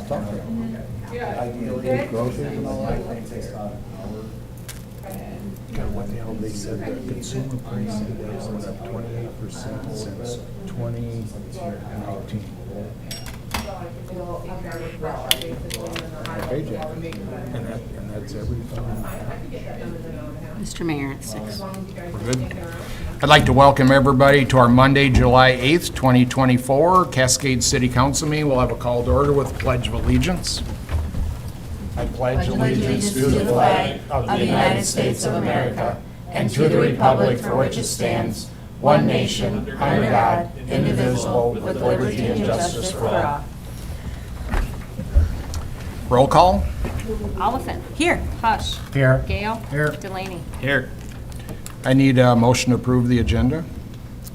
talk to them. Ideally, groceries and all that. Takes about an hour. God, what the hell, they said the consumer price index was up 28% since 2019. Paycheck. And that's everything. Mr. Mayor, it's 6. We're good. I'd like to welcome everybody to our Monday, July 8th, 2024 Cascade City Council meeting. We'll have a call to order with Pledge of Allegiance. I pledge allegiance to the flag of the United States of America and to the republic for which it stands, one nation, under God, indivisible, with liberty and justice for all. Roll call. Oliphant. Here. Hush. Here. Gale. Here. Delaney. Here. I need a motion to approve the agenda.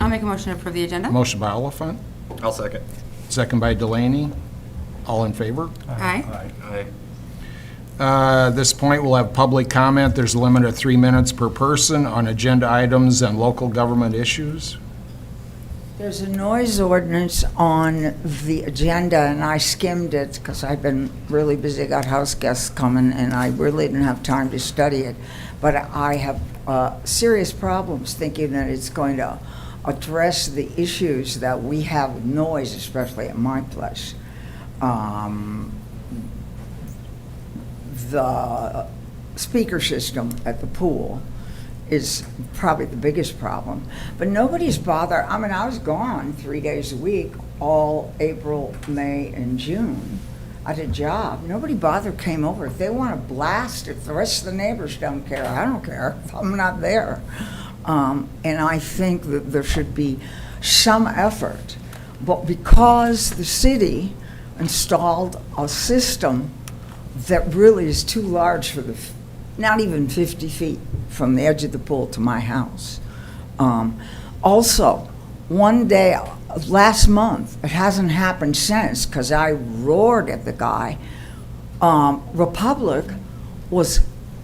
I'll make a motion to approve the agenda. Motion by Oliphant, I'll second. second by Delaney. All in favor? Aye. Aye. At this point, we'll have public comment. There's a limit of 3 minutes per person on agenda items and local government issues. There's a noise ordinance on the agenda, and I skimmed it because I've been really busy, got house guests coming, and I really didn't have time to study it. But I have serious problems thinking that it's going to address the issues that we have with noise, especially at my place. The speaker system at the pool is probably the biggest problem. But nobody's bothered. I mean, I was gone 3 days a week, all April, May, and June. I had a job. Nobody bothered came over. If they want to blast, if the rest of the neighbors don't care, I don't care. I'm not there. And I think that there should be some effort. But because the city installed a system that really is too large for the, not even 50 feet from the edge of the pool to my house. Also, one day, last month, it hasn't happened since, because I roared at the guy, Republic was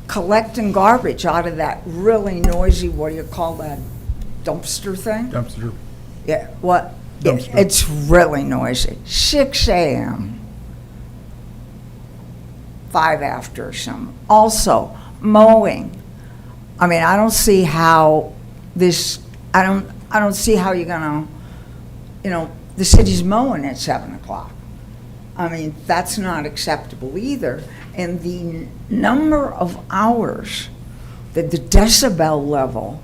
collecting garbage out of that really noisy, what do you call that, dumpster thing? Dumpster. Yeah, what? Yeah, Dumpster. it's really noisy. 6 a.m. 5 after or something. Also, mowing. I mean, I don't see how this, I don't see how you're gonna, the city's mowing at 7 o'clock. I mean, that's not acceptable either. And the number of hours that the decibel level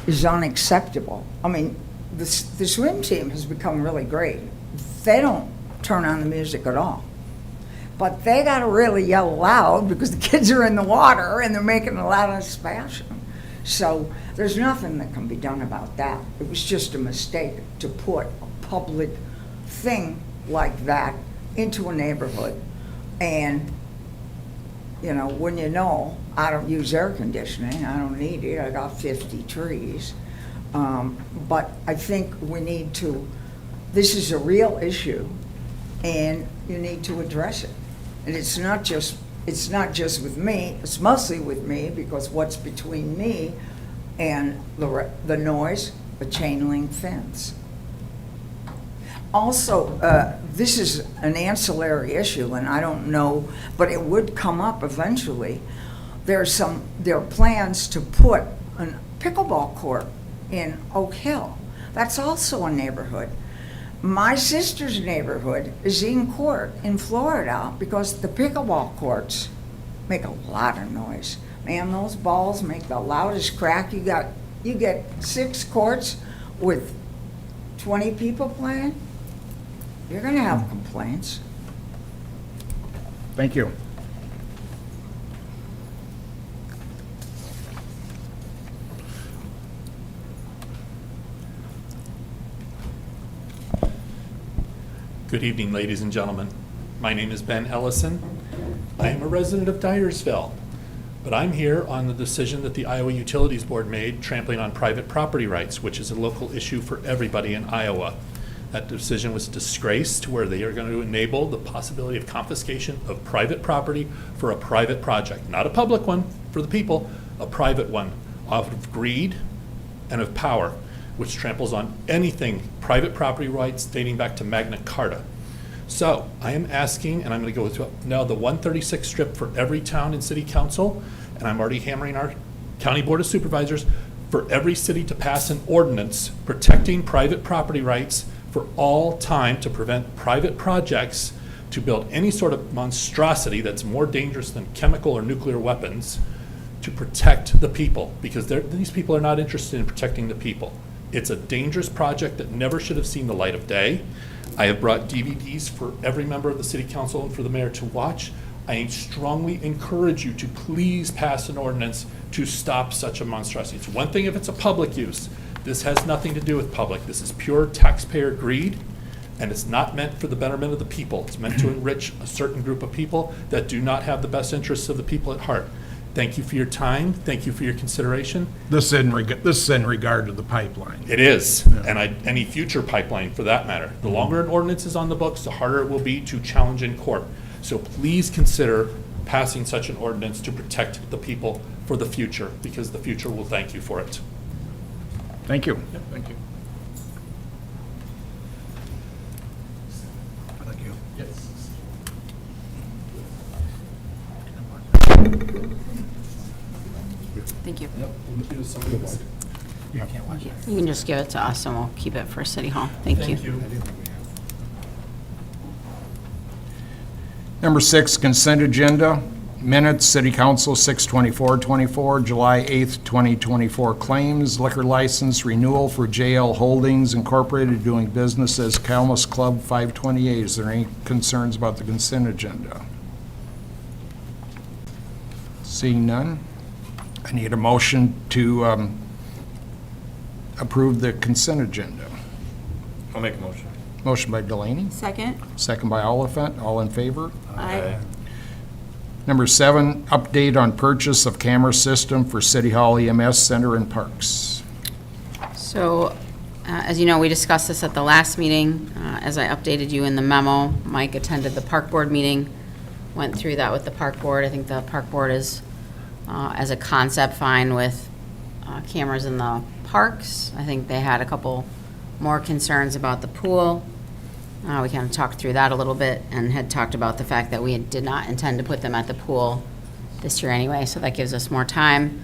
is unacceptable. I mean, the swim team has become really great. They don't turn on the music at all. But they got to really yell loud because the kids are in the water and they're making a lot of spasm. So there's nothing that can be done about that. It was just a mistake to put a public thing like that into a neighborhood. And, when I don't use air conditioning, I don't need it, I got 50 trees. But I think we need to, this is a real issue and you need to address it. And it's not just with me, it's mostly with me, because what's between me and the noise, a chain link fence. Also, this is an ancillary issue, and I don't know, but it would come up eventually. There are plans to put a pickleball court in Oak Hill. That's also a neighborhood. My sister's neighborhood is in court in Florida because the pickleball courts make a lot of noise. Man, those balls make the loudest crack. You get 6 courts with 20 people playing, you're gonna have complaints. Thank you. Good evening, ladies and gentlemen. My name is Ben Ellison. I am a resident of Dyersville, but I'm here on the decision that the Iowa Utilities Board made trampling on private property rights, which is a local issue for everybody in Iowa. That decision was a disgrace to where they are going to enable the possibility of confiscation of private property for a private project, not a public one for the people, a private one, out of greed and of power, which tramples on anything private property rights dating back to Magna Carta. So I am asking, and I'm going to go through now the 136 strip for every town and city council, and I'm already hammering our county board of supervisors for every city to pass an ordinance protecting private property rights for all time to prevent private projects to build any sort of monstrosity that's more dangerous than chemical or nuclear weapons to protect the people, because these people are not interested in protecting the people. It's a dangerous project that never should have seen the light of day. I have brought DVDs for every member of the city council and for the mayor to watch. I strongly encourage you to please pass an ordinance to stop such a monstrosity. It's one thing if it's a public use. This has nothing to do with public. This is pure taxpayer greed, and it's not meant for the betterment of the people. It's meant to enrich a certain group of people that do not have the best interests of the people at heart. Thank you for your time. Thank you for your consideration. This is in regard to the pipeline. It is, and any future pipeline for that matter. The longer an ordinance is on the books, the harder it will be to challenge in court. So please consider passing such an ordinance to protect the people for the future, because the future will thank you for it. Thank you. Thank you. Thank you. Thank you. Yeah, can't watch it. You can just give it to us and we'll keep it for City Hall. Thank you. Number 6, consent agenda. Minutes, City Council 6/24/24, July 8th, 2024. Claims, liquor license renewal for JL Holdings Incorporated doing business as Calmus Club 528. Is there any concerns about the consent agenda? Seeing none, I need a motion to approve the consent agenda. I'll make a motion. Motion by Delaney, Second? second by Oliphant. All in favor? Aye. Number 7, update on purchase of camera system for City Hall EMS Center and Parks. So, as you know, we discussed this at the last meeting. As I updated you in the memo, Mike attended the park board meeting, went through that with the park board. I think the park board is, as a concept, fine with cameras in the parks. I think they had a couple more concerns about the pool. We kind of talked through that a little bit and had talked about the fact that we did not intend to put them at the pool this year anyway, so that gives us more time.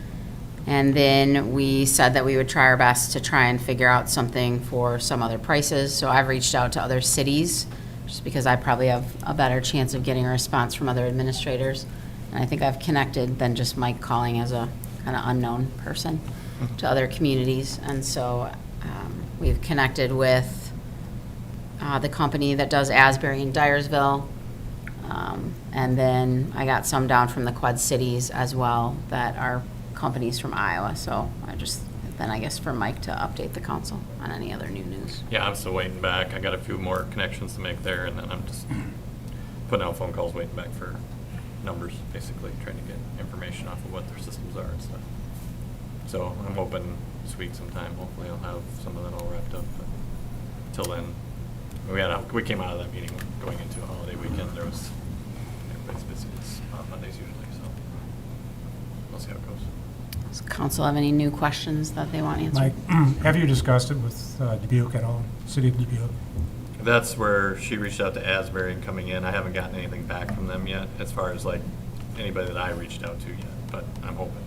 And then we said that we would try our best to try and figure out something for some other prices. So I've reached out to other cities, just because I probably have a better chance of getting a response from other administrators. And I think I've connected than just Mike calling as a kind of unknown person to other communities. And so we've connected with the company that does Asbury and Dyersville. And then I got some down from the Quad Cities as well that are companies from Iowa. So I guess for Mike to update the council on any other new news. Yeah, I'm still waiting back. I got a few more connections to make there, and then I'm just putting out phone calls, waiting back for numbers, basically, trying to get information off of what their systems are and stuff. So I'm hoping this week sometime, hopefully I'll have some of that all wrapped up. But till then, we came out of that meeting going into a holiday weekend. Everybody's busy. It's Mondays usually, so we'll see how it goes. Does council have any new questions that they want answered? Mike, have you discussed it with Dubuque at all, City of Dubuque? That's where she reached out to Asbury and coming in. I haven't gotten anything back from them yet, as far as like anybody that I reached out to yet, but I'm hoping.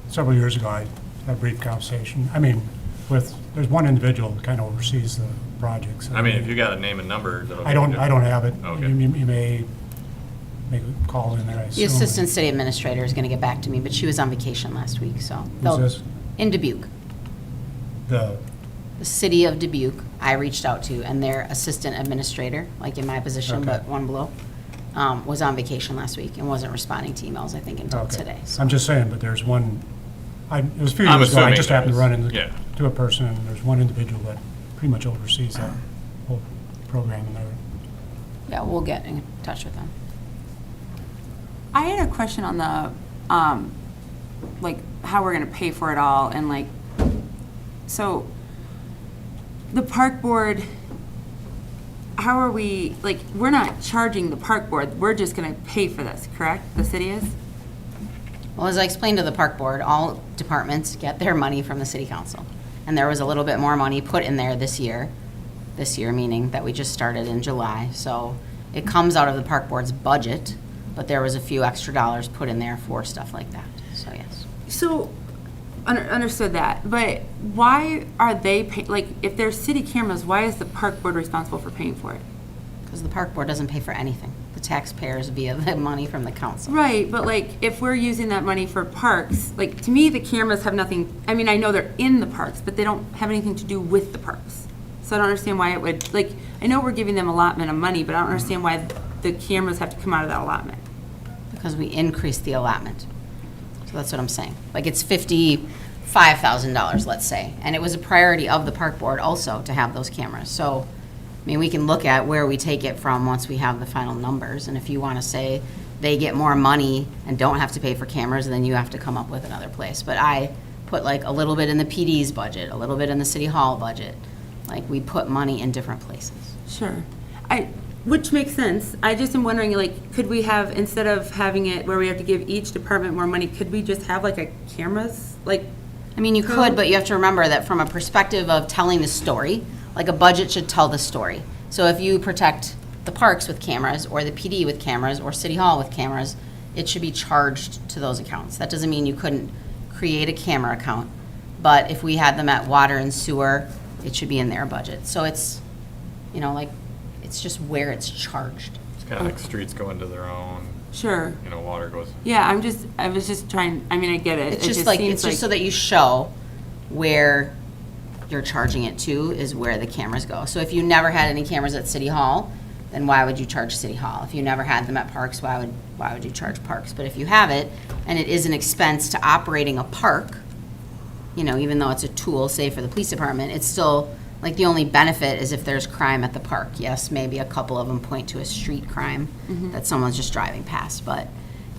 Several years ago, I had a brief conversation. I mean, there's one individual that kind of oversees the projects. I mean, if you got a name and number, that'll be I don't good. have it. Okay. You may make a call in there, I assume. The assistant city administrator is going to get back to me, but she was on vacation last week, so. Who's this? In Dubuque. The, The city of Dubuque, I reached out to, and their assistant administrator, like in my position, Okay. but one below, was on vacation last week and wasn't responding to emails, I think, until okay. today. So. I'm just saying, but there's one, it was a few I'm years ago, I assuming just happened to run there's- into yeah. to a person, and there's one individual that pretty much oversees that whole program and everything. Yeah, we'll get in touch with them. I had a question on the, like, how we're gonna pay for it all, and like, so, the park board, how are we, like, we're not charging the park board, we're just gonna pay for this, correct? The city is? Well, as I explained to the park board, all departments get their money from the city council. And there was a little bit more money put in there this year this year, meaning that we just started in July. So it comes out of the park board's budget, but there was a few extra dollars put in there for stuff like that, so yes. So, understood that, but why are they like, if there's city cameras, why is the park board responsible for paying for it? Because the park board doesn't pay for anything. The taxpayers via the money from the council. Right, but like, if we're using that money for parks, like, to me, the cameras have nothing, I mean, I know they're in the parks, but they don't have anything to do with the parks. So I don't understand why it would, like, I know we're giving them allotment of money, but I don't understand why the cameras have to come out of that allotment. Because we increased the allotment. So that's what I'm saying. Like, it's $55,000, let's say, and it was a priority of the park board also to have those cameras. So, I mean, we can look at where we take it from once we have the final numbers, and if you want to say they get more money and don't have to pay for cameras, then you have to come up with another place. But I put like a little bit in the PD's budget, a little bit in the city hall budget. Like, we put money in different places. Sure. Which makes sense. I just am wondering, like, could we have, instead of having it where we have to give each department more money, could we just have like a cameras, like? I mean, you could, but you have to remember that from a perspective of telling the story, like a budget should tell the story. So if you protect the parks with cameras, or the PD with cameras, or City Hall with cameras, it should be charged to those accounts. That doesn't mean you couldn't create a camera account, but if we had them at water and sewer, it should be in their budget. So it's, you know, like, it's just where it's charged. It's kind of like streets go into their own, Sure. you know, water goes. Yeah, I was just trying, I mean, I get it. It's It just like, seems it's just so that you show where you're charging it to is where the cameras go. So if you never had any cameras at City Hall, then why would you charge City Hall? If you never had them at parks, why would you charge parks? But if you have it, and it is an expense to operating a park, you know, even though it's a tool, say for the police department, it's still, like, the only benefit is if there's crime at the park. Yes, maybe a couple of them point to a street crime that someone's just driving past, but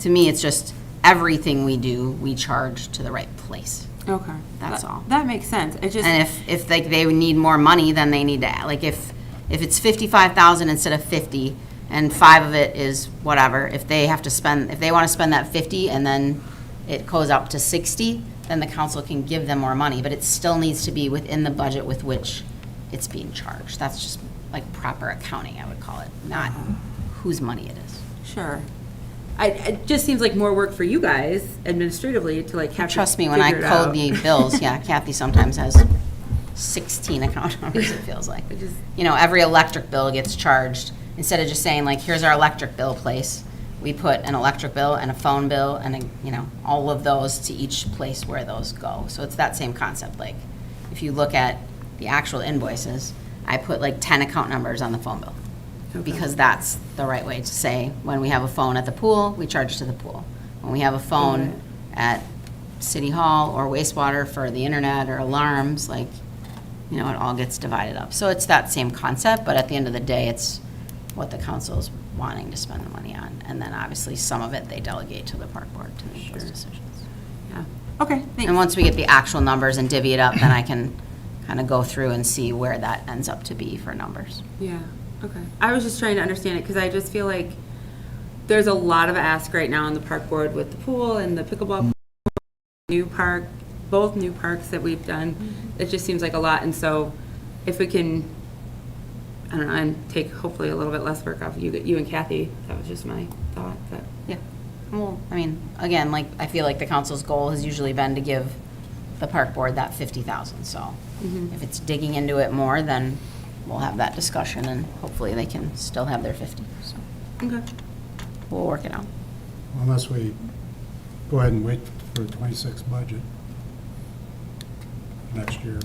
to me, it's just everything we do, we charge to the right place. Okay. That's all. That makes sense. It just. And if they need more money, then they need to, like, if it's 55,000 instead of 50, and 5 of it is whatever, if they want to spend that 50 and then it goes up to 60, then the council can give them more money, but it still needs to be within the budget with which it's being charged. That's just like proper accounting, I would call it, not whose money it is. Sure. It just seems like more work for you guys administratively to like have to Trust me, when I figure it code out. the bills, yeah, Kathy sometimes has 16 account numbers, it feels like. You know, every electric bill gets charged, instead of just saying like, here's our electric bill place, we put an electric bill and a phone bill and, you know, all of those to each place where those go. So it's that same concept. Like, if you look at the actual invoices, I put like 10 account numbers on the phone bill. Because that's the right way to say, when we have a phone at the pool, we charge to the pool. When we have a phone at City Hall or wastewater for the internet or alarms, like, you know, it all gets divided up. So it's that same concept, but at the end of the day, it's what the council is wanting to spend the money on. And then obviously some of it they delegate to the park board to make those decisions. Yeah. Okay, thanks. And once we get the actual numbers and divvy it up, then I can kind of go through and see where that ends up to be for numbers. Yeah, okay. I was just trying to understand it because I just feel like there's a lot of ask right now on the park board with the pool and the pickleball, new park, both new parks that we've done. It just seems like a lot. And so if we can, I don't know, and take hopefully a little bit less work off of you and Kathy, that was just my thought. But Yeah. Well, I mean, again, like, I feel like the council's goal has usually been to give the park board that 50,000. So if it's digging into it more, then we'll have that discussion and hopefully they can still have their 50. So okay. we'll work it out. Unless we go ahead and wait for the 26 budget next year,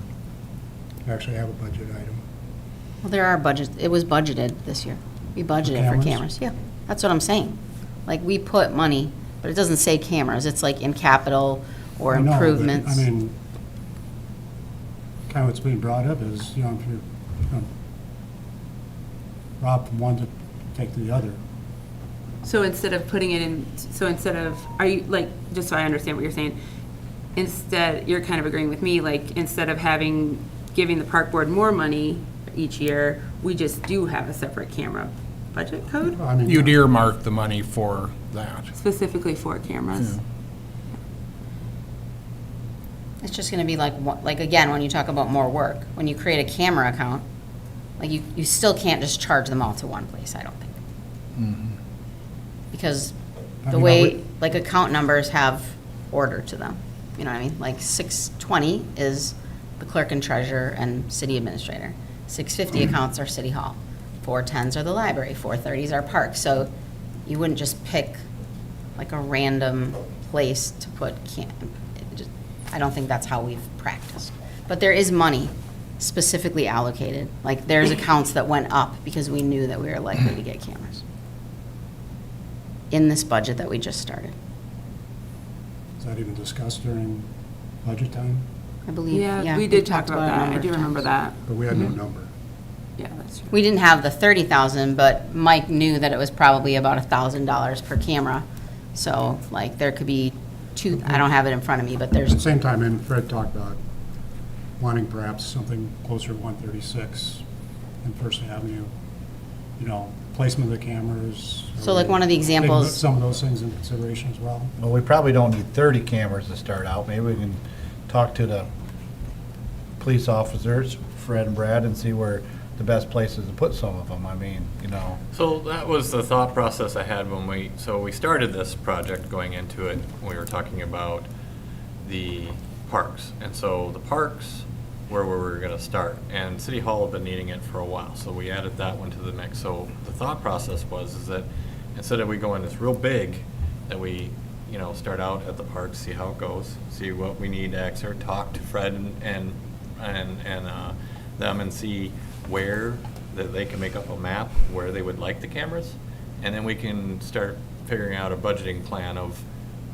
actually have a budget item. Well, there are budgets. It was budgeted this year. We budgeted for cameras? cameras. Yeah, that's what I'm saying. Like, we put money, but it doesn't say cameras. It's like in capital or I know, but, improvements. I mean, kind of what's being brought up is, you know, if you're going to rob from one to take to the other. So instead of putting it in, so instead of, are you, like, just so I understand what you're saying, instead, you're kind of agreeing with me, like, instead of giving the park board more money each year, we just do have a separate camera budget code I mean, You'd earmark the money for that. specifically for cameras. It's just going to be like, again, when you talk about more work, when you create a camera account, Like, you still can't just charge them all to one place, I don't think. Because I the mean, way, like, account numbers have order to them, you know what I mean? Like, 620 is the clerk and treasurer and city administrator. 650 accounts are city hall. 410s are the library, 430s are park. So you wouldn't just pick, like, a random place to put I don't think that's how we've practiced. But there is money specifically allocated. Like, there's accounts that went up because we knew that we were likely to get cameras in this budget that we just started. Is that even discussed during budget time? I believe, Yeah, we did talk talked about it a that. number I of do remember times. that. But we had no number. Yeah, that's true. We didn't have the 30,000, but Mike knew that it was probably about $1,000 per camera. So, like, there could be two, I don't have it in front of me, but At the there's, same time, and Fred talked about wanting perhaps something closer to 136 in First Avenue, you know, placement of the cameras. So, like, one of the Taking examples- some of those things into consideration as well. Well, we probably don't need 30 cameras to start out. Maybe we can talk to the police officers, Fred and Brad, and see where the best places to put some of them. I mean, you know. So that was the thought process I had when we started this project. Going into it, we were talking about the parks. And so the parks were where we were going to start. And City Hall had been needing it for a while, so we added that one to the mix. So the thought process is that instead of we going this real big, that we, you know, start out at the parks, see how it goes, see what we need to actually talk to Fred and them and see where that they can make up a map where they would like the cameras, and then we can start figuring out a budgeting plan of,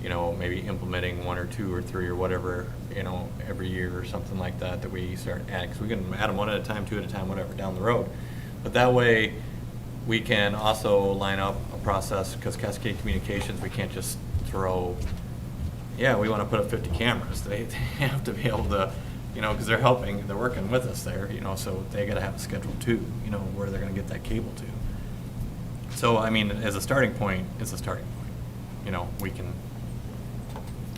you know, maybe implementing 1 or 2 or 3 or whatever, you know, every year or something like that, that we start adding, because we can add them 1 at a time, 2 at a time, whatever, down the road. But that way, we can also line up a process, because Cascade Communications, we can't just throw, yeah, we want to put up 50 cameras. They have to be able to, you know, because they're working with us there, you know, so they got to have a schedule too, you know, where they're going to get that cable to. So, I mean, as a starting point, it's a starting point. You know,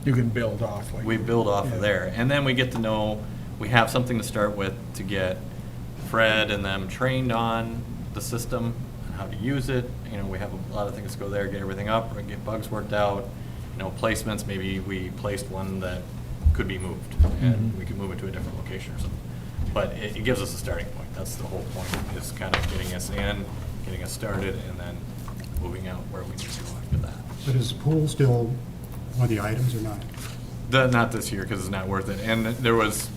You can build off like. we build off of there. And then we get to know, we have something to start with to get Fred and them trained on the system and how to use it. You know, we have a lot of things to go there, get everything up, or get bugs worked out. You know, placements, maybe we placed one that could be moved, and we could move it to a different location or something. But it gives us a starting point. That's the whole point, is kind of getting us in, getting us started, and then moving out where we need to go after that. But is the pool still one of the items or not? Not this year, because it's not worth it. And there was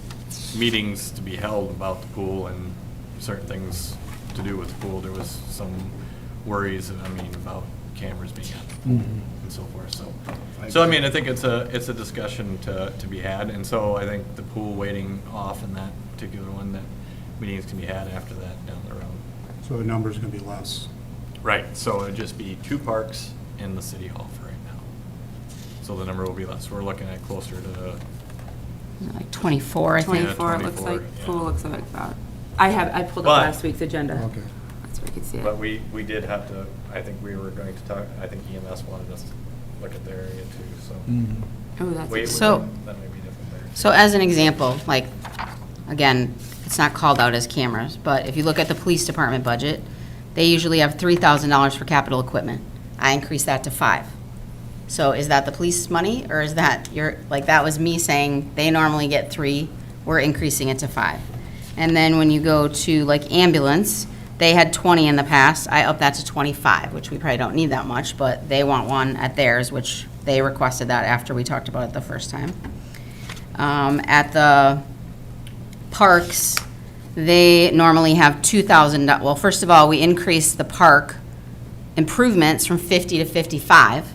meetings to be held about the pool and certain things to do with the pool. There was some worries, about cameras being on and so forth, so. So, I think it's a discussion to be had, and so I think the pool waiting off in that particular one, that meetings can be had after that down the road. So the number's going to be less. Right, so it'd just be 2 parks in the city hall for right now. So the number will be less. We're looking at closer to, like 24, I think. 24, it looks 24, like, yeah. pool looks like about. I pulled But- up last week's agenda. Okay. That's where you can see it. but we did have to, I think we were going to talk, I think EMS wanted us to look at their area too, so. Oh, that's. Wait, So- that may be different there. So as an example, like, again, it's not called out as cameras, but if you look at the police department budget, they usually have $3,000 for capital equipment. I increased that to 5. So is that the police money, or is that that was me saying they normally get 3, we're increasing it to 5. And then when you go to like ambulance, they had 20 in the past, I upped that to 25, which we probably don't need that much, but they want one at theirs, which they requested that after we talked about it the first time. At the parks, they normally have $2,000. Well, first of all, we increased the park improvements from 50 to 55.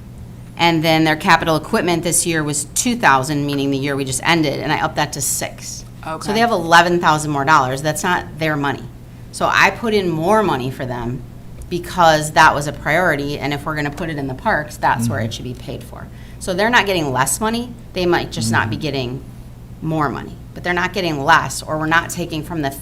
And then their capital equipment this year was 2,000, meaning the year we just ended, and I upped that to 6. So Okay. they have 11,000 more dollars. That's not their money. So I put in more money for them because that was a priority, and if we're gonna put it in the parks, that's where it should be paid for. So they're not getting less money, they might just not be getting more money, but they're not getting less, or we're not taking from the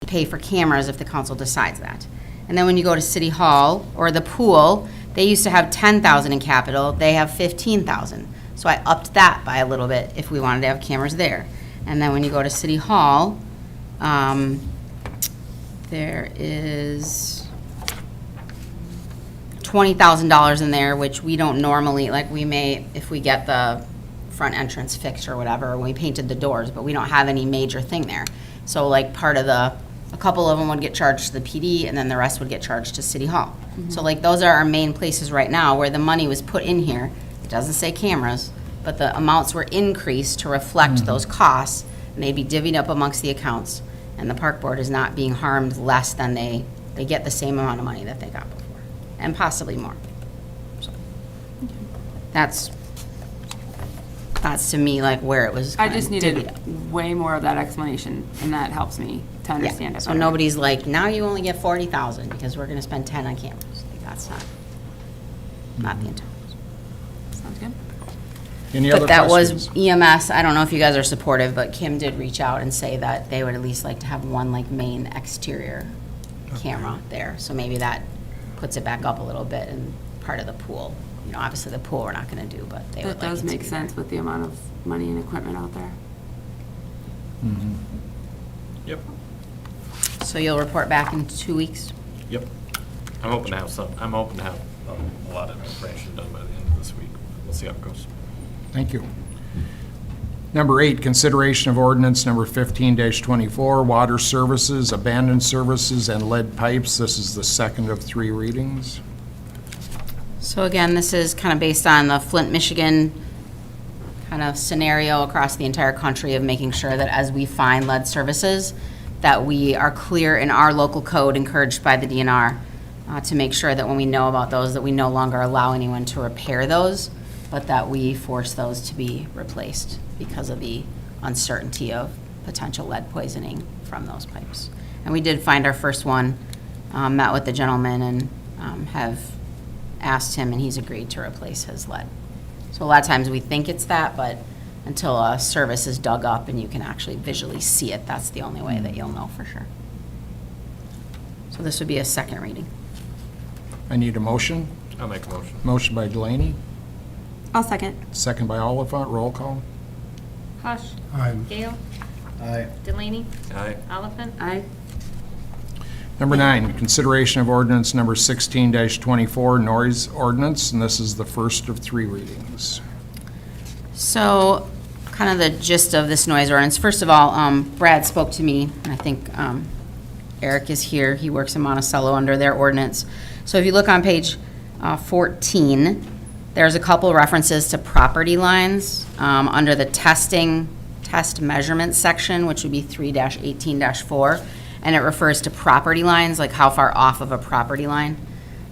pay for cameras if the council decides that. And then when you go to City Hall or the pool, they used to have 10,000 in capital, they have 15,000. So I upped that by a little bit if we wanted to have cameras there. And then when you go to City Hall, there is $20,000 in there, which we don't normally, like, we may, if we get the front entrance fixed or whatever, we painted the doors, but we don't have any major thing there. So like part of a couple of them would get charged to the PD, and then the rest would get charged to City Hall. So like, those are our main places right now where the money was put in here. It doesn't say cameras, but the amounts were increased to reflect those costs, and they'd be divvied up amongst the accounts, and the park board is not being harmed less than they get the same amount of money that they got before, and possibly more. So, that's to me like where it was I kinda just divvied needed up. way more of that explanation, and that helps me to understand Yeah, it so better. nobody's like, now you only get 40,000 because we're gonna spend 10 on cameras. Like, that's not the intent. Sounds good. Any other But that questions? was EMS, I don't know if you guys are supportive, but Kim did reach out and say that they would at least like to have one like main exterior camera there. So maybe that puts it back up a little bit and part of the pool. You know, obviously the pool we're not gonna do, but they would That like does it to make be there. sense with the amount of money and equipment out there. Yep, So you'll report back in 2 weeks? yep. I'm hoping to have a lot of information done by the end of this week. We'll see how it goes. Thank you. Number 8, consideration of ordinance number 15-24, water services, abandoned services, and lead pipes. This is the second of 3 readings. So again, this is kind of based on the Flint, Michigan kind of scenario across the entire country of making sure that as we find lead services, that we are clear in our local code encouraged by the DNR to make sure that when we know about those, that we no longer allow anyone to repair those, but that we force those to be replaced because of the uncertainty of potential lead poisoning from those pipes. And we did find our first one, met with the gentleman and have asked him, and he's agreed to replace his lead. So a lot of times we think it's that, but until a service is dug up and you can actually visually see it, that's the only way that you'll know for sure. So this would be a second reading. I need a motion. I'll make a motion. Motion by Delaney, I'll second. second by Oliphant. Roll call. Hush. Aye. Gale. Aye. Delaney. Aye. Oliphant. Aye. Number 9, consideration of ordinance number 16-24, noise ordinance, and this is the first of 3 readings. So, kind of the gist of this noise ordinance. First of all, Brad spoke to me, and I think Eric is here. He works in Monticello under their ordinance. So if you look on page 14, there's a couple references to property lines under the test measurement section, which would be 3-18-4, and it refers to property lines, like how far off of a property line.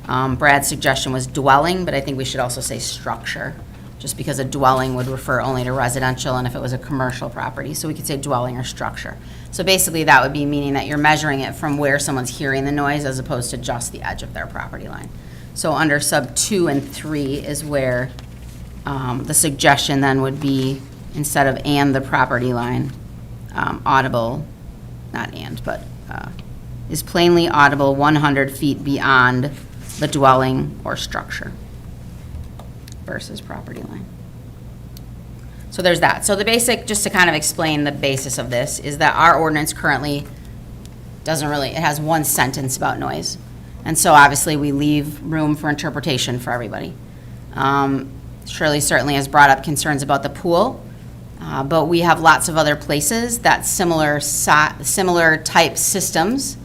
Brad's suggestion was dwelling, but I think we should also say structure, just because a dwelling would refer only to residential and if it was a commercial property. So we could say dwelling or structure. So basically that would be meaning that you're measuring it from where someone's hearing the noise as opposed to just the edge of their property line. So under sub 2 and 3 is where the suggestion then would be, instead of and the property line, audible, not and, but is plainly audible 100 feet beyond the dwelling or structure versus property line. So there's that. So the basic, just to kind of explain the basis of this, is that our ordinance currently doesn't really, it has one sentence about noise. And so obviously we leave room for interpretation for everybody. Shirley certainly has brought up concerns about the pool, but we have lots of other places that similar type systems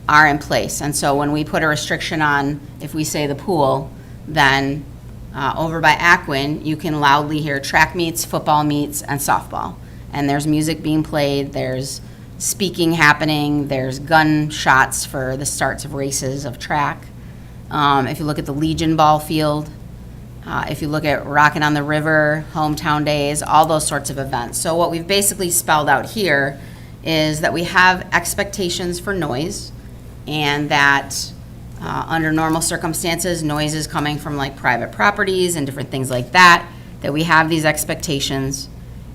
are in place. And so when we put a restriction on, if we say the pool, then over by Aquin, you can loudly hear track meets, football meets, and softball. And there's music being played, there's speaking happening, there's gunshots for the starts of races of track. If you look at the Legion ball field, if you look at Rockin' on the River, Hometown Days, all those sorts of events. So what we've basically spelled out here is that we have expectations for noise, and that under normal circumstances, noise is coming from like private properties and different things like that, that we have these expectations.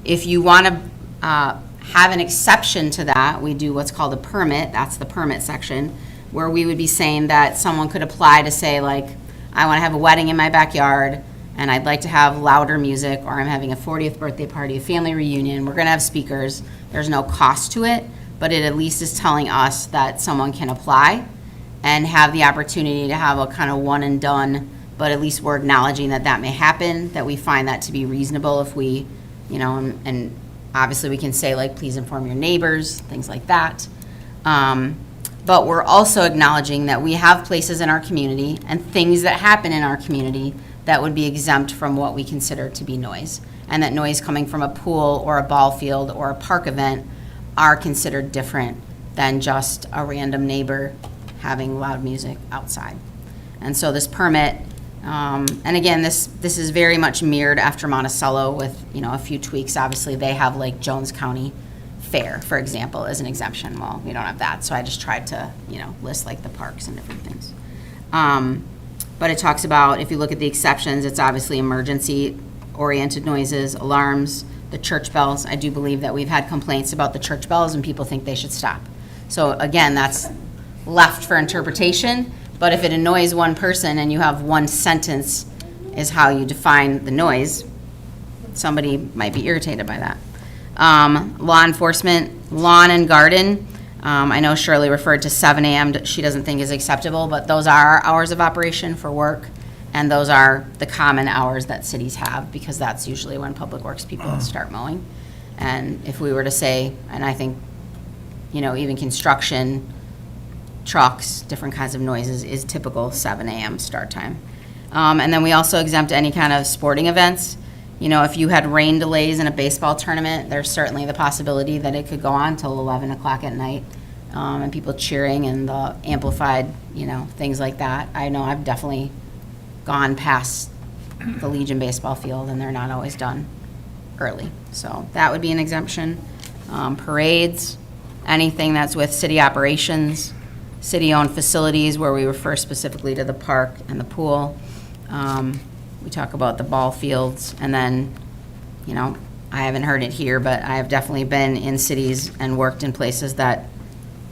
If you want to have an exception to that, we do what's called a permit. That's the permit section, where we would be saying that someone could apply to say, like, I want to have a wedding in my backyard, and I'd like to have louder music, or I'm having a 40th birthday party, a family reunion, we're going to have speakers. There's no cost to it, but it at least is telling us that someone can apply and have the opportunity to have a kind of one and done, but at least we're acknowledging that that may happen, that we find that to be reasonable if we, you know, and obviously we can say like, please inform your neighbors, things like that. But we're also acknowledging that we have places in our community and things that happen in our community that would be exempt from what we consider to be noise. And that noise coming from a pool or a ball field or a park event are considered different than just a random neighbor having loud music outside. And so this permit, and again, this is very much mirrored after Monticello with, you know, a few tweaks. Obviously, they have like Jones County Fair, for example, as an exemption. Well, we don't have that, so I just tried to, you know, list like the parks and different things. But it talks about, if you look at the exceptions, it's obviously emergency-oriented noises, alarms, the church bells. I do believe that we've had complaints about the church bells and people think they should stop. So again, that's left for interpretation, but if it annoys one person and you have one sentence is how you define the noise, somebody might be irritated by that. Law enforcement, lawn and garden. I know Shirley referred to 7 a.m. She doesn't think is acceptable, but those are our hours of operation for work, and those are the common hours that cities have, because that's usually when public works people start mowing. And if we were to say, and I think, you know, even construction, trucks, different kinds of noises is typical 7 a.m. start time. And then we also exempt any kind of sporting events. You know, if you had rain delays in a baseball tournament, there's certainly the possibility that it could go on till 11 o'clock at night, and people cheering and the amplified, you know, things like that. I know I've definitely gone past the Legion baseball field, and they're not always done early. So that would be an exemption. Parades, anything that's with city operations, city-owned facilities where we refer specifically to the park and the pool. We talk about the ball fields, and then, you know, I haven't heard it here, but I have definitely been in cities and worked in places that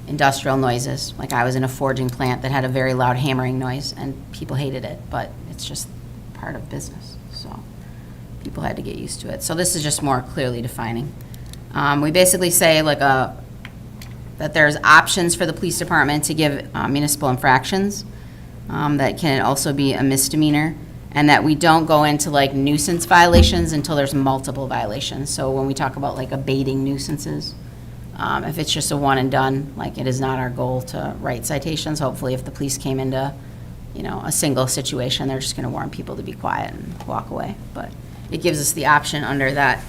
industrial noises, like I was in a forging plant that had a very loud hammering noise, and people hated it, but it's just part of business, so people had to get used to it. So this is just more clearly defining. We basically say like that there's options for the police department to give municipal infractions that can also be a misdemeanor, and that we don't go into like nuisance violations until there's multiple violations. So when we talk about like abating nuisances, if it's just a one and done, like it is not our goal to write citations. Hopefully if the police came into, you know, a single situation, they're just gonna warn people to be quiet and walk away. But it gives us the option under that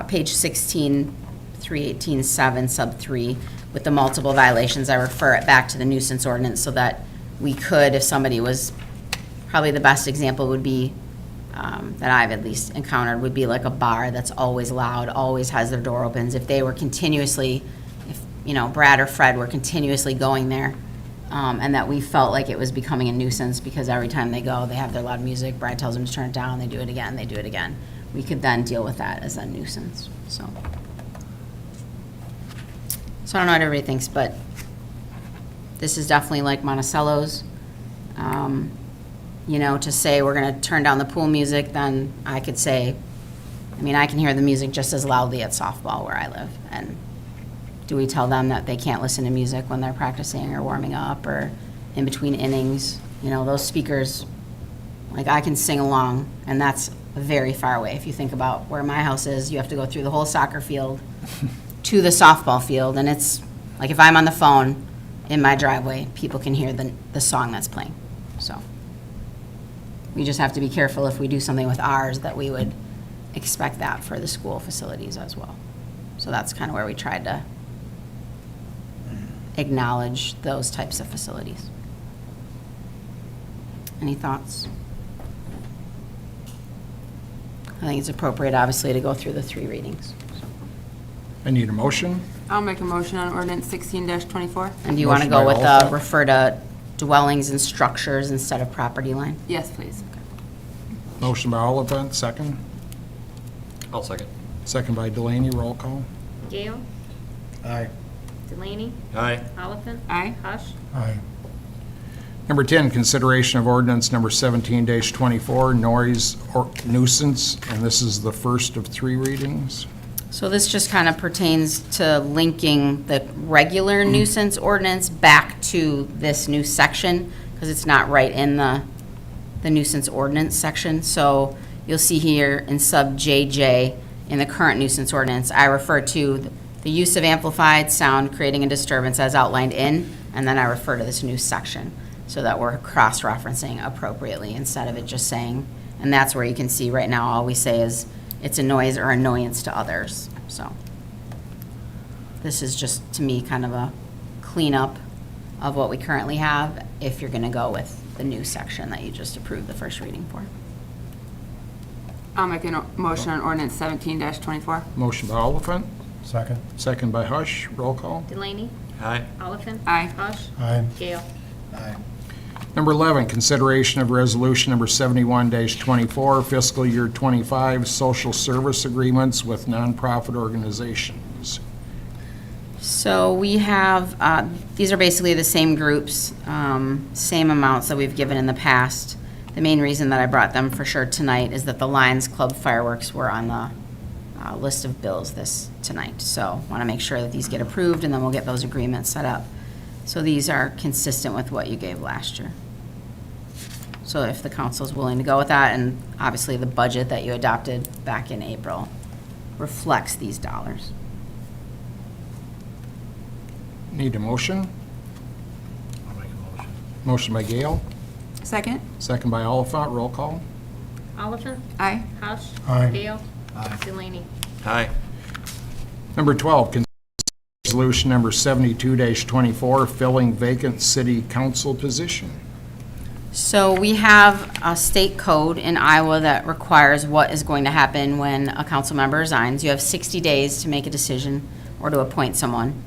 page 16, 318.7 sub 3 with the multiple violations. I refer it back to the nuisance ordinance so that we could, if somebody was, probably the best example would be, that I've at least encountered, would be like a bar that's always loud, always has their door opens. If they were continuously, if, you know, Brad or Fred were continuously going there, and that we felt like it was becoming a nuisance because every time they go, they have their loud music, Brad tells them to turn it down, they do it again, we could then deal with that as a nuisance, so. So I don't know what everybody thinks, but this is definitely like Monticello's. You know, to say we're gonna turn down the pool music, then I could say, I mean, I can hear the music just as loudly at softball where I live. And do we tell them that they can't listen to music when they're practicing or warming up or in between innings? You know, those speakers, like I can sing along, and that's very far away. If you think about where my house is, you have to go through the whole soccer field to the softball field, and it's, like if I'm on the phone in my driveway, people can hear the song that's playing, so. We just have to be careful if we do something with ours that we would expect that for the school facilities as well. So that's kind of where we tried to acknowledge those types of facilities. Any thoughts? I think it's appropriate, obviously, to go through the 3 readings. I need a motion. I'll make a motion on ordinance 16-24. And do you want to Motion go by with Oliphant. refer to dwellings and structures instead of property line? Yes, please. Motion by Oliphant, second. I'll second. Second by Delaney, roll call. Gale, Aye. Delaney, Aye. Oliphant, Aye. Hush, Aye. Number 10, consideration of ordinance number 17-24, noise or nuisance, and this is the first of 3 readings. So this just kind of pertains to linking the regular nuisance ordinance back to this new section, because it's not right in the nuisance ordinance section. So you'll see here in sub JJ, in the current nuisance ordinance, I refer to the use of amplified sound creating a disturbance as outlined in, and then I refer to this new section, so that we're cross-referencing appropriately instead of it just saying, and that's where you can see right now, all we say is it's a noise or annoyance to others, so. This is just, to me, kind of a cleanup of what we currently have, if you're gonna go with the new section that you just approved the first reading for. I'll make a motion on ordinance 17-24. Motion by Oliphant, Second? second by Hush. Roll call. Delaney. Aye. Oliphant. Aye. Hush. Aye. Gale. Aye. Number 11, consideration of resolution number 71-24, fiscal year 25, social service agreements with nonprofit organizations. So we have, these are basically the same groups, same amounts that we've given in the past. The main reason that I brought them for sure tonight is that the Lions Club fireworks were on the list of bills tonight. So want to make sure that these get approved, and then we'll get those agreements set up. So these are consistent with what you gave last year. So if the council's willing to go with that, and obviously the budget that you adopted back in April reflects these dollars. Need a motion? I'll make a motion. Motion by Gale, Second? second by Oliphant. Roll call. Oliphant. Aye. Hush. Aye. Gale. Aye. Delaney. Aye. Number 12, resolution number 72-24, filling vacant city council position. So we have a state code in Iowa that requires what is going to happen when a council member resigns. You have 60 days to make a decision or to appoint someone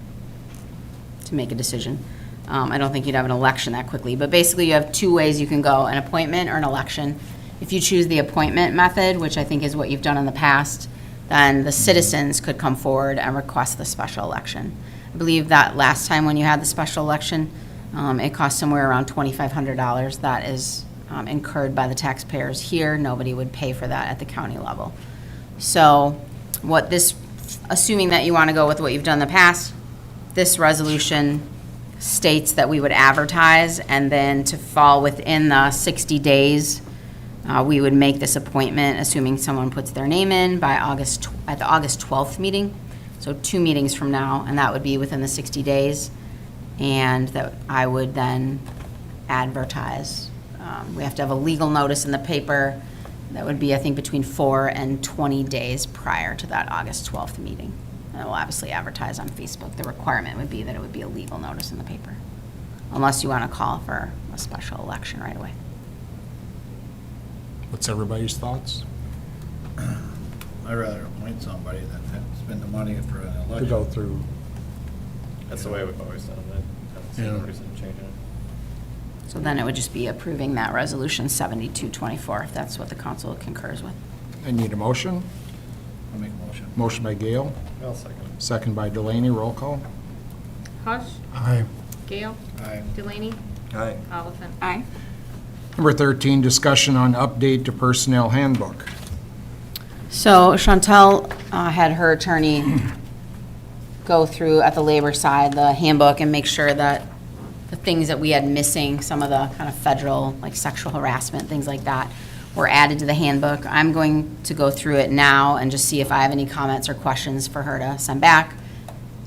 to make a decision. I don't think you'd have an election that quickly, but basically you have two ways you can go, an appointment or an election. If you choose the appointment method, which I think is what you've done in the past, then the citizens could come forward and request the special election. I believe that last time when you had the special election, it cost somewhere around $2,500. That is incurred by the taxpayers here. Nobody would pay for that at the county level. So what this, assuming that you want to go with what you've done in the past, this resolution states that we would advertise, and then to fall within the 60 days, we would make this appointment, assuming someone puts their name in by at the August 12th meeting. So 2 meetings from now, and that would be within the 60 days. And that I would then advertise. We have to have a legal notice in the paper. That would be, I think, between 4 and 20 days prior to that August 12th meeting. And we'll obviously advertise on Facebook. The requirement would be that it would be a legal notice in the paper, unless you want to call for a special election right away. What's everybody's thoughts? I'd rather appoint somebody than have to spend the money for an To election. go through, That's the way we've always done it. I haven't seen Yeah. no reason to change it. So then it would just be approving that resolution 7224, if that's what the council concurs with. I need a motion. I'll make a motion. Motion by Gale, I'll second it. second by Delaney. Roll call. Hush. Aye. Gale. Aye. Delaney. Aye. Oliphant. Aye. Number 13, discussion on update to personnel handbook. So Chantel had her attorney go through at the labor side, the handbook, and make sure that the things that we had missing, some of the kind of federal, like sexual harassment, things like that, were added to the handbook. I'm going to go through it now and just see if I have any comments or questions for her to send back.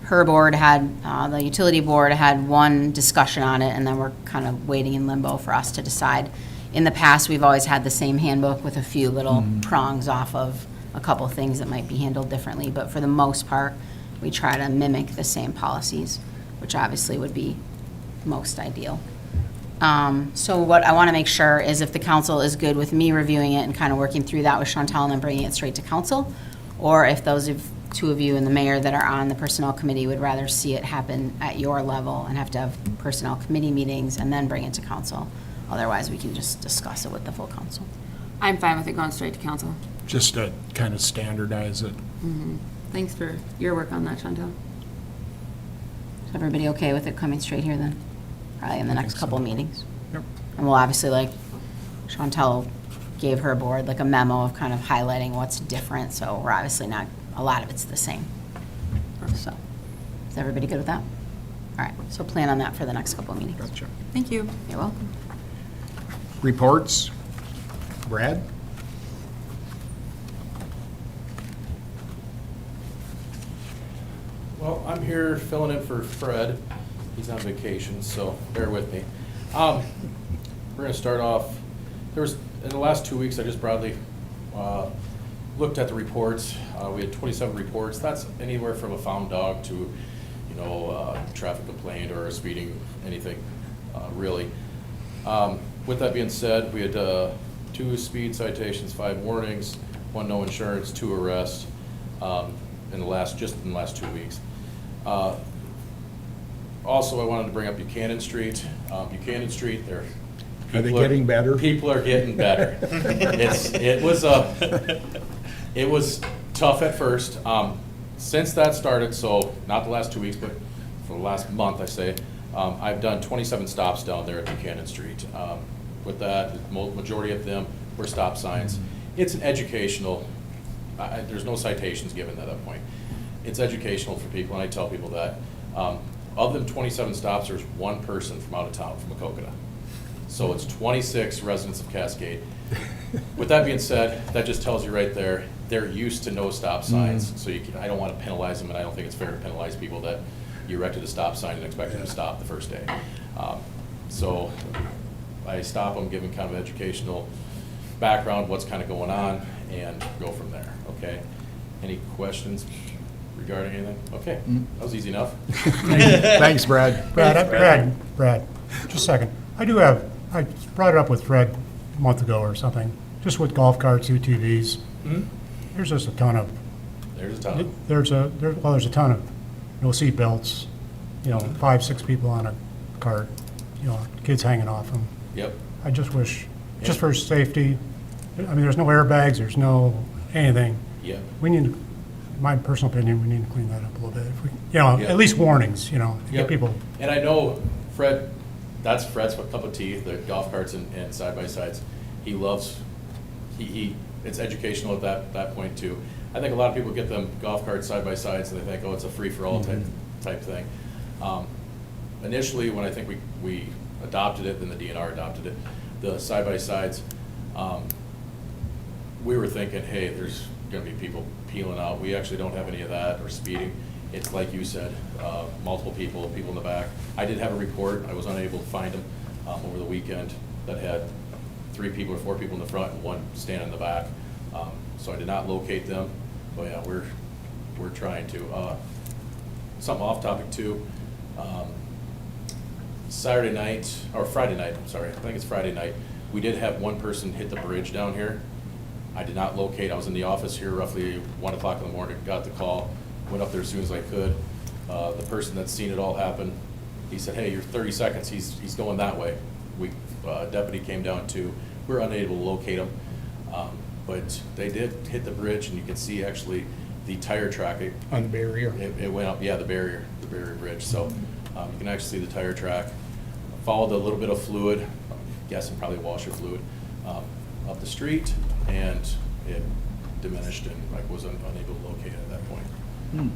Her board had, the utility board had one discussion on it, and then we're kind of waiting in limbo for us to decide. In the past, we've always had the same handbook with a few little prongs off of a couple things that might be handled differently, but for the most part, we try to mimic the same policies, which obviously would be most ideal. So what I want to make sure is if the council is good with me reviewing it and kind of working through that with Chantal and then bringing it straight to council, or if those two of you and the mayor that are on the personnel committee would rather see it happen at your level and have to have personnel committee meetings and then bring it to council. Otherwise, we can just discuss it with the full council. I'm fine with it going straight to council. Just to kind of standardize it. Thanks for your work on that, Chantel. Is everybody okay with it coming straight here then? Probably in the next think couple so. of meetings? Yep. And we'll obviously, like, Chantel gave her board like a memo of kind of highlighting what's different, so we're obviously not a lot of it's the same. So, is everybody good with that? All right, so plan on that for the next couple of meetings. Gotcha. Thank you. You're welcome. Reports? Brad? Well, I'm here filling in for Fred. He's on vacation, so bear with me. We're gonna start off, in the last 2 weeks, I just broadly looked at the reports. We had 27 reports. That's anywhere from a found dog to, traffic complaint or a speeding, anything, really. With that being said, we had 2 speed citations, 5 warnings, 1 no insurance, 2 arrests, in the last 2 weeks. Also, I wanted to bring up Buchanan Street. Buchanan Street, Are they getting better? People are getting better. It was tough at first. Since that started, so not the last 2 weeks, but for the last month, I say, I've done 27 stops down there at Buchanan Street. With that, the majority of them were stop signs. It's an educational, there's no citations given at that point. It's educational for people, and I tell people that. Of them 27 stops, there's 1 person from out of town, from Macokota. So it's 26 residents of Cascade. With that being said, that just tells you right there, they're used to no stop signs. So I don't want to penalize them, and I don't think it's fair to penalize people that you erected a stop sign and expect them to stop the first day. So I stop them, give them kind of educational background, what's kind of going on, and go from there, okay? Any questions regarding anything? Okay, that was easy enough. Thanks, Brad. Brad, just a second. I brought it up with Fred a month ago or something, just with golf carts, UTVs. There's just a ton of, There's a ton. there's a ton of no seat belts, 5, 6 people on a cart, kids hanging off them. Yep. I just wish, just for safety, there's no airbags, there's no anything. Yep. We need, in my personal opinion, we need to clean that up a little bit. If we, Yeah. at least warnings, to Yep. get people. And I know Fred, that's Fred's cup of tea, the golf carts and side-by-sides. He loves, it's educational at that point too. I think a lot of people get them golf carts side-by-sides and they think, oh, it's a free-for-all type thing. Initially, when I think we adopted it, then the DNR adopted it, the side-by-sides, we were thinking, hey, there's gonna be people peeling out. We actually don't have any of that, or speeding. It's like you said, multiple people in the back. I did have a report, I was unable to find them over the weekend, that had 3 people or 4 people in the front and 1 standing in the back. So I did not locate them, but yeah, we're trying to. Something off topic too, Friday night, I'm sorry, I think it's Friday night, we did have 1 person hit the bridge down here. I did not locate, I was in the office here roughly 1 o'clock in the morning, got the call, went up there as soon as I could. The person that's seen it all happen, he said, hey, you're 30 seconds, he's going that way. Deputy came down too, we were unable to locate him. But they did hit the bridge, and you can see actually the tire track. On the barrier. It went up, yeah, the barrier bridge. So you can actually see the tire track. Followed a little bit of fluid, I'm guessing probably washer fluid, up the street, and it diminished, and I was unable to locate it at that point.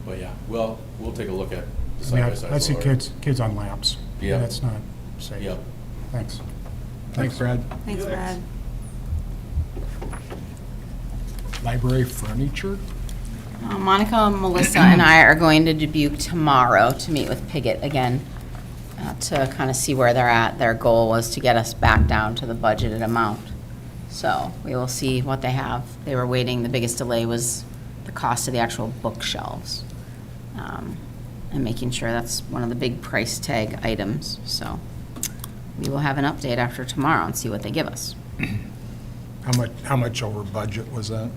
But yeah, well, we'll take a look at the side-by-side. I see kids on laps. Yeah. That's not safe. Yep. Thanks. Thanks, Brad. Thanks, Brad. Library furniture? Monica, Melissa, and I are going to Dubuque tomorrow to meet with Piggott again, to kind of see where they're at. Their goal was to get us back down to the budgeted amount. So we will see what they have. They were waiting, the biggest delay was the cost of the actual bookshelves, and making sure that's one of the big price tag items. So we will have an update after tomorrow and see what they give us. How much over budget was that?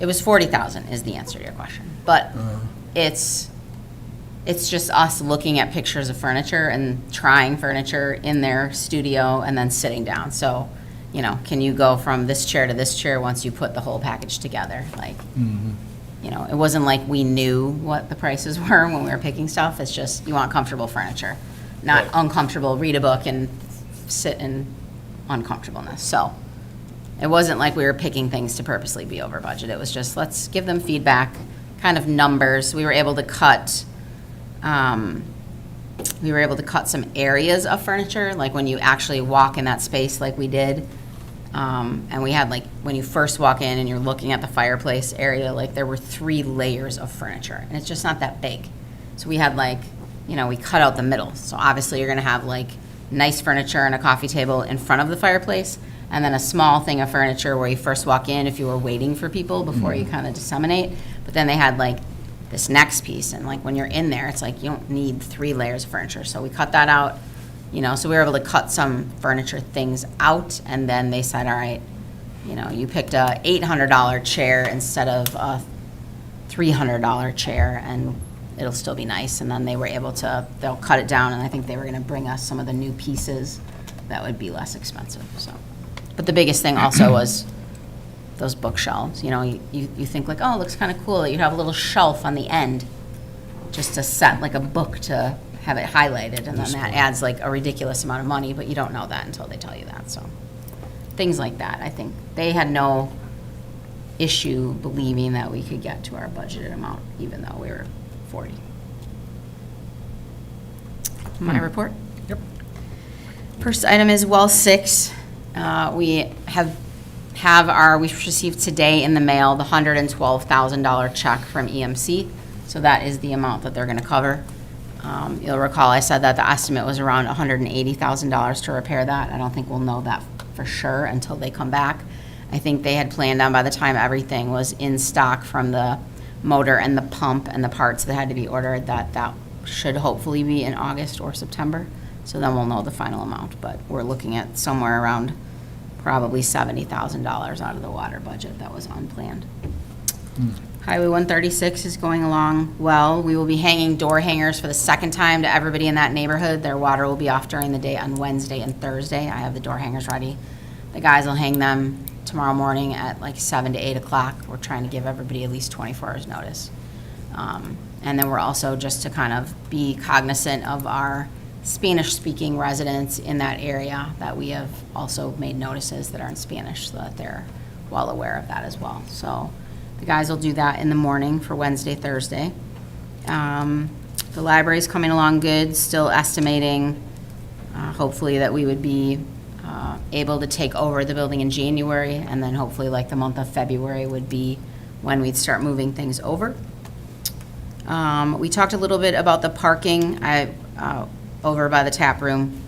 It was 40,000 is the answer to your question. But it's just us looking at pictures of furniture and trying furniture in their studio and then sitting down. So, can you go from this chair to this chair once you put the whole package together? Like, it wasn't like we knew what the prices were when we were picking stuff. It's just, you want comfortable furniture, not uncomfortable, read a book and sit in uncomfortableness. So It wasn't like we were picking things to purposely be over budget. It was just, let's give them feedback, kind of numbers. We were able to cut some areas of furniture, like when you actually walk in that space like we did. And we had, like, when you first walk in and you're looking at the fireplace area, like, there were 3 layers of furniture, and it's just not that big. So we had, like, we cut out the middle. So obviously you're gonna have, like, nice furniture and a coffee table in front of the fireplace, and then a small thing of furniture where you first walk in if you were waiting for people before you kind of disseminate. But then they had, like, this next piece, and, like, when you're in there, it's like you don't need 3 layers of furniture. So we cut that out, so we were able to cut some furniture things out, and then they said, all right, you picked a $800 chair instead of a $300 chair, and it'll still be nice. And then they were able to, they'll cut it down, and I think they were gonna bring us some of the new pieces that would be less expensive, so. But the biggest thing also was those bookshelves, you think like, oh, it looks kind of cool that you have a little shelf on the end just to set like a book to have it highlighted, and then that adds like a ridiculous amount of money, but you don't know that until they tell you that, so. Things like that, I think they had no issue believing that we could get to our budgeted amount, even though we were 40. My report? Yep. First item is well 6. We we received today in the mail the $112,000 check from EMC. So that is the amount that they're gonna cover. You'll recall I said that the estimate was around $180,000 to repair that. I don't think we'll know that for sure until they come back. I think they had planned on, by the time everything was in stock from the motor and the pump and the parts that had to be ordered, that should hopefully be in August or September. So then we'll know the final amount, but we're looking at somewhere around probably $70,000 out of the water budget that was unplanned. Highway 136 is going along well. We will be hanging door hangers for the second time to everybody in that neighborhood. Their water will be off during the day on Wednesday and Thursday. I have the door hangers ready. The guys will hang them tomorrow morning at like 7 to 8 o'clock. We're trying to give everybody at least 24 hours notice. And then we're also, just to kind of be cognizant of our Spanish-speaking residents in that area, that we have also made notices that are in Spanish, so that they're well aware of that as well. So the guys will do that in the morning for Wednesday, Thursday. The library's coming along good, still estimating, hopefully, that we would be able to take over the building in January, and then hopefully like the month of February would be when we'd start moving things over. We talked a little bit about the parking over by the tap room.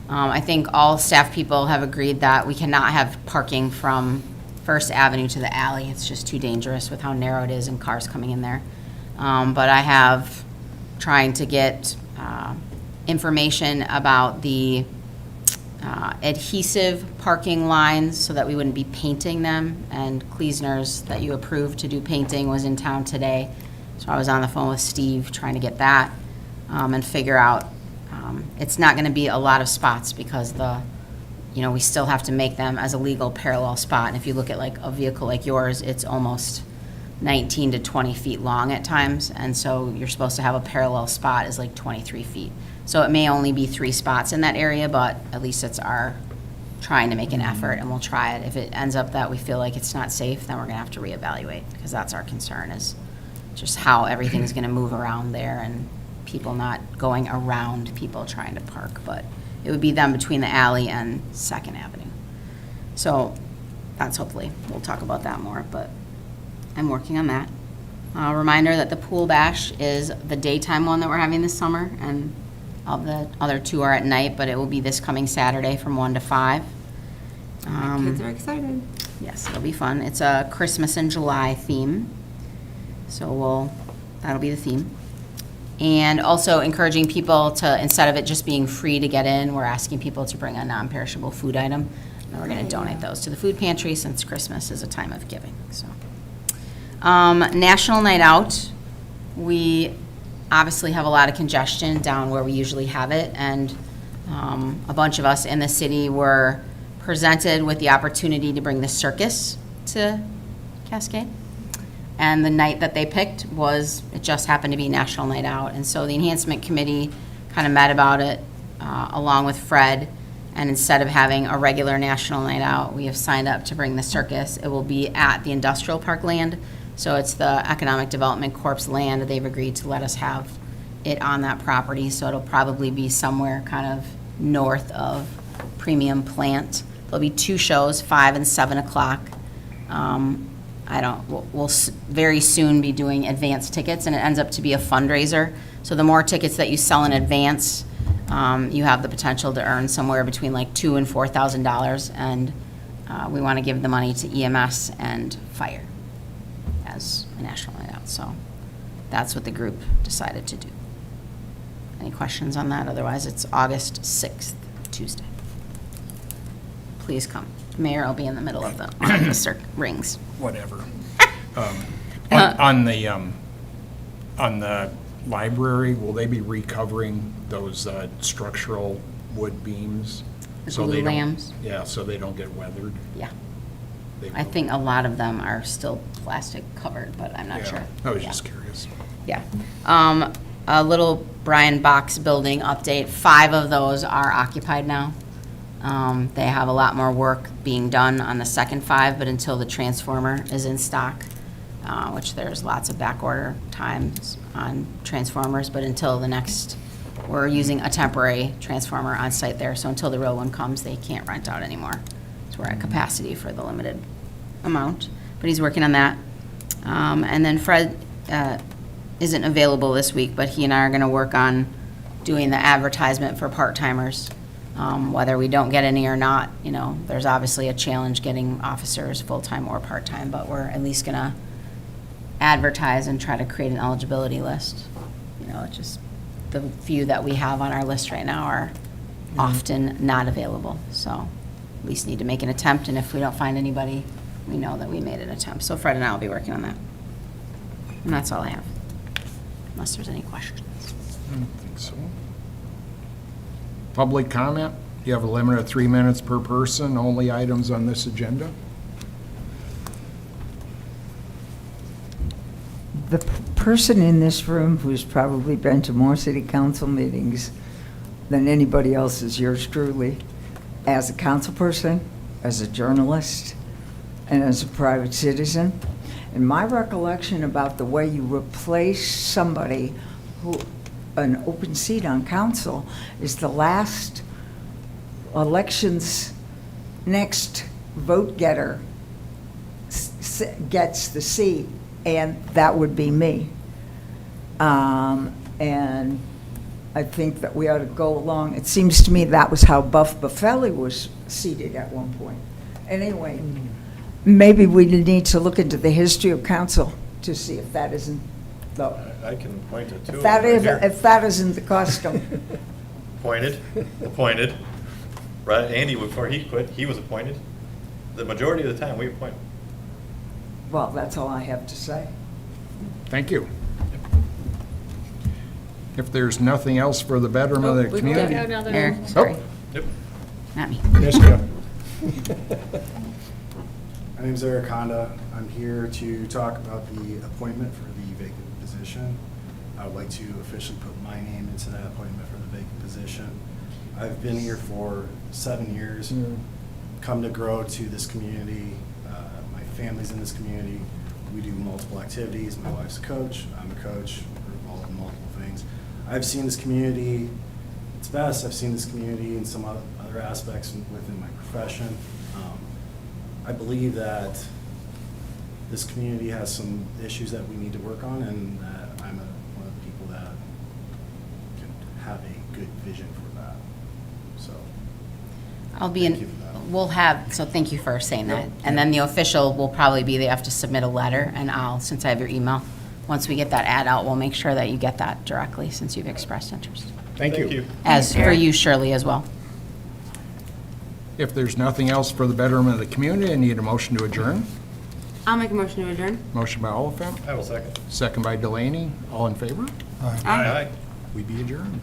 I think all staff people have agreed that we cannot have parking from First Avenue to the alley. It's just too dangerous with how narrow it is and cars coming in there. But I have trying to get information about the adhesive parking lines so that we wouldn't be painting them. And Kleesner's, that you approved to do painting, was in town today. So I was on the phone with Steve trying to get that and figure out. It's not going to be a lot of spots because we still have to make them as a legal parallel spot. And if you look at like a vehicle like yours, it's almost 19 to 20 feet long at times. And so you're supposed to have a parallel spot is like 23 feet. So it may only be 3 spots in that area, but at least it's our trying to make an effort, and we'll try it. If it ends up that we feel like it's not safe, then we're going to have to reevaluate, because that's our concern, is just how everything's going to move around there and people not going around people trying to park. But it would be them between the alley and 2nd Avenue. So that's, hopefully, we'll talk about that more, but I'm working on that. A reminder that the pool bash is the daytime one that we're having this summer, and all the other 2 are at night, but it will be this coming Saturday from 1 to 5. Kids are excited. Yes, it'll be fun. It's a Christmas in July theme, so that'll be the theme. And also encouraging people to, instead of it just being free to get in, we're asking people to bring a non-perishable food item, and we're going to donate those to the food pantry, since Christmas is a time of giving. So, National Night Out, we obviously have a lot of congestion down where we usually have it, and a bunch of us in the city were presented with the opportunity to bring the circus to Cascade. And the night that they picked it just happened to be National Night Out. And so the Enhancement Committee kind of met about it, along with Fred, And instead of having a regular national night out, we have signed up to bring the circus. It will be at the industrial park land. So it's the Economic Development Corp's land. They've agreed to let us have it on that property. So it'll probably be somewhere kind of north of Premium Plant. There'll be 2 shows, 5 and 7 o'clock. We'll very soon be doing advance tickets, and it ends up to be a fundraiser. So the more tickets that you sell in advance, you have the potential to earn somewhere between like $2,000 and $4,000, and we want to give the money to EMS and fire as a national night out. So that's what the group decided to do. Any questions on that? Otherwise, it's August 6th, Tuesday. Please come. Mayor will be in the middle of the rings. Whatever. On the library, will they be recovering those structural wood beams? The so glue they don't- lambs? Yeah, so they don't get weathered? Yeah. They I will. think a lot of them are still plastic covered, but I'm not Yeah, sure. I was Yeah. just curious. Yeah. A little Brian Box building update. 5 of those are occupied now. They have a lot more work being done on the second 5, but until the transformer is in stock, which there's lots of back order times on transformers, but until the next, we're using a temporary transformer on site there, so until the real one comes, they can't rent out anymore. So we're at capacity for the limited amount, but he's working on that. And then Fred isn't available this week, but he and I are gonna work on doing the advertisement for part-timers. Whether we don't get any or not, there's obviously a challenge getting officers full-time or part-time, but we're at least gonna advertise and try to create an eligibility list. It's just the few that we have on our list right now are often not available, so at least need to make an attempt, and if we don't find anybody, we know that we made an attempt. So Fred and I will be working on that. And that's all I have, unless there's any questions. I don't think so. Public comment? You have a limit of 3 minutes per person, only items on this agenda? The person in this room who's probably been to more city council meetings than anybody else is yours truly, as a council person, as a journalist, and as a private citizen. And my recollection about the way you replace somebody who, an open seat on council, is the last election's next vote getter gets the seat, and that would be me. And I think that we ought to go along. It seems to me that was how Buff Buffelli was seated at one point. Anyway, maybe we need to look into the history of council to see if that isn't the, I can point it to if that isn't the custom. Appointed. Right, Andy, before he quit, he was appointed. The majority of the time, we appoint. Well, that's all I have to say. Thank you. If there's nothing else for the betterment of the We've got community. another. Eric, sorry, Yep. not me. Jessica. My name's Eric Honda. I'm here to talk about the appointment for the vacant position. I would like to officially put my name into that appointment for the vacant position. I've been here for 7 years, come to grow to this community. My family's in this community. We do multiple activities. My wife's a coach. I'm a coach. We're involved in multiple things. I've seen this community its best. I've seen this community in some other aspects within my profession. I believe that this community has some issues that we need to work on, and that I'm one of the people that can have a good vision for that. So, I'll be Thank in, you for that. we'll have, so thank you for saying that. Yep. And then the official will probably be, they have to submit a letter, and I'll, since I have your email, once we get that ad out, we'll make sure that you get that directly, since you've expressed interest. Thank you. As for you, Shirley, as well. If there's nothing else for the betterment of the community, I need a motion to adjourn. I'll make a motion to adjourn. Motion by Oliphant, I will second. second by Delaney. All in favor? Aye. We be adjourned.